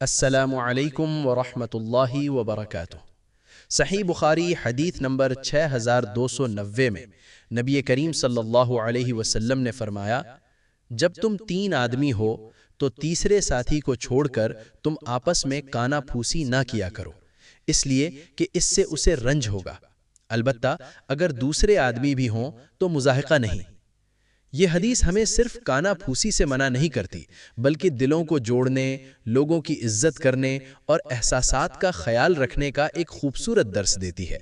السلام علیکم ورحمۃ اللہ وبرکاتہ۔ صحیح بخاری حدیث نمبر 6290 میں نبی کریم صلی اللہ علیہ وسلم نے فرمایا، جب تم 3 آدمی ہو تو تیسرے ساتھی کو چھوڑ کر تم آپس میں کانا پھوسی نہ کیا کرو، اس لیے کہ اس سے اسے رنج ہوگا، البتہ اگر دوسرے آدمی بھی ہوں تو مضاحقہ نہیں۔ یہ حدیث ہمیں صرف کانا پھوسی سے منع نہیں کرتی، بلکہ دلوں کو جوڑنے، لوگوں کی عزت کرنے اور احساسات کا خیال رکھنے کا ایک خوبصورت درس دیتی ہے۔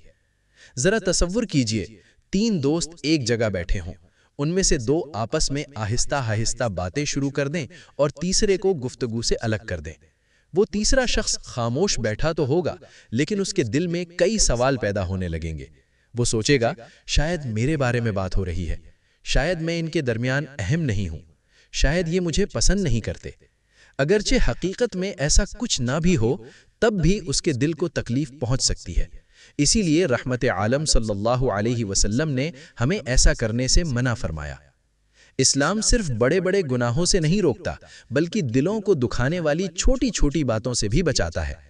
ذرا تصور کیجئے، 3 دوست ایک جگہ بیٹھے ہوں، ان میں سے 2 آپس میں آہستہ آہستہ باتیں شروع کر دیں اور تیسرے کو گفتگو سے الگ کر دیں۔ وہ تیسرا شخص خاموش بیٹھا تو ہوگا، لیکن اس کے دل میں کئی سوال پیدا ہونے لگیں گے۔ وہ سوچے گا، شاید میرے بارے میں بات ہو رہی ہے، شاید میں ان کے درمیان اہم نہیں ہوں، شاید یہ مجھے پسند نہیں کرتے۔ اگرچہ حقیقت میں ایسا کچھ نہ بھی ہو، تب بھی اس کے دل کو تکلیف پہنچ سکتی ہے۔ اسی لیے رحمت عالم صلی اللہ علیہ وسلم نے ہمیں ایسا کرنے سے منع فرمایا۔ اسلام صرف بڑے بڑے گناہوں سے نہیں روکتا، بلکہ دلوں کو دکھانے والی چھوٹی چھوٹی باتوں سے بھی بچاتا ہے،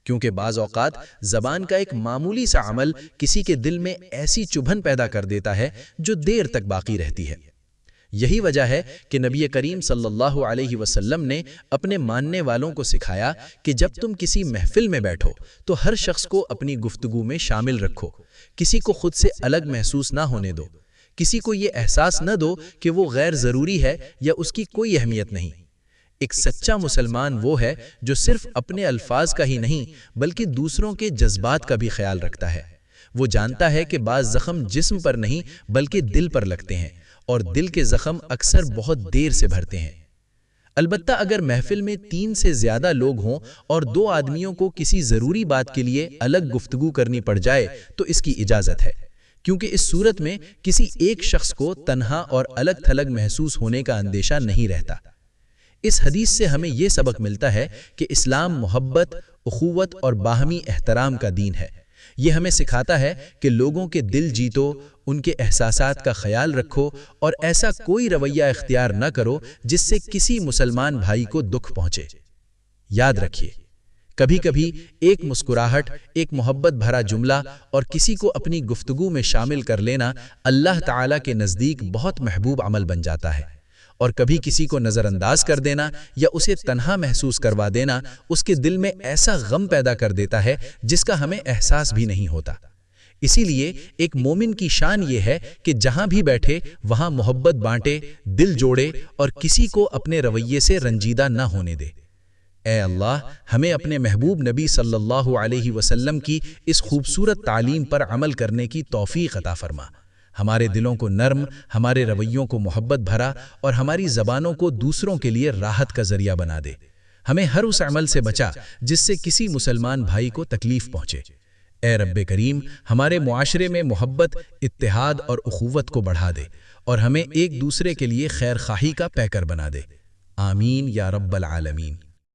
کیونکہ بعض اوقات زبان کا ایک معمولی سا عمل کسی کے دل میں ایسی چبھن پیدا کر دیتا ہے جو دیر تک باقی رہتی ہے۔ یہی وجہ ہے کہ نبی کریم صلی اللہ علیہ وسلم نے اپنے ماننے والوں کو سکھایا کہ جب تم کسی محفل میں بیٹھو تو ہر شخص کو اپنی گفتگو میں شامل رکھو، کسی کو خود سے الگ محسوس نہ ہونے دو، کسی کو یہ احساس نہ دو کہ وہ غیر ضروری ہے یا اس کی کوئی اہمیت نہیں۔ ایک سچا مسلمان وہ ہے جو صرف اپنے الفاظ کا ہی نہیں بلکہ دوسروں کے جذبات کا بھی خیال رکھتا ہے۔ وہ جانتا ہے کہ بعض زخم جسم پر نہیں بلکہ دل پر لگتے ہیں، اور دل کے زخم اکثر بہت دیر سے بھرتے ہیں۔ البتہ اگر محفل میں 3 سے زیادہ لوگ ہوں اور 2 آدمیوں کو کسی ضروری بات کے لیے الگ گفتگو کرنی پڑ جائے تو اس کی اجازت ہے، کیونکہ اس صورت میں کسی ایک شخص کو تنہا اور الگ تھلگ محسوس ہونے کا اندیشہ نہیں رہتا۔ اس حدیث سے ہمیں یہ سبق ملتا ہے کہ اسلام محبت، اخوت اور باہمی احترام کا دین ہے۔ یہ ہمیں سکھاتا ہے کہ لوگوں کے دل جیتو، ان کے احساسات کا خیال رکھو اور ایسا کوئی رویہ اختیار نہ کرو جس سے کسی مسلمان بھائی کو دکھ پہنچے۔ یاد رکھیے، کبھی کبھی ایک مسکراہٹ، ایک محبت بھرا جملہ اور کسی کو اپنی گفتگو میں شامل کر لینا اللہ تعالیٰ کے نزدیک بہت محبوب عمل بن جاتا ہے، اور کبھی کسی کو نظر انداز کر دینا یا اسے تنہا محسوس کروا دینا اس کے دل میں ایسا غم پیدا کر دیتا ہے جس کا ہمیں احساس بھی نہیں ہوتا۔ اسی لیے ایک مومن کی شان یہ ہے کہ جہاں بھی بیٹھے وہاں محبت بانٹے، دل جوڑے اور کسی کو اپنے رویے سے رنجیدہ نہ ہونے دے۔ اے اللہ، ہمیں اپنے محبوب نبی صلی اللہ علیہ وسلم کی اس خوبصورت تعلیم پر عمل کرنے کی توفیق عطا فرما۔ ہمارے دلوں کو نرم، ہمارے رویوں کو محبت بھرا اور ہماری زبانوں کو دوسروں کے لیے راحت کا ذریعہ بنا دے۔ ہمیں ہر اس عمل سے بچا جس سے کسی مسلمان بھائی کو تکلیف پہنچے۔ اے رب کریم، ہمارے معاشرے میں محبت، اتحاد اور اخوت کو بڑھا دے اور ہمیں ایک دوسرے کے لیے خیر خواہی کا پیکر بنا دے۔ آمین یا رب العالمین۔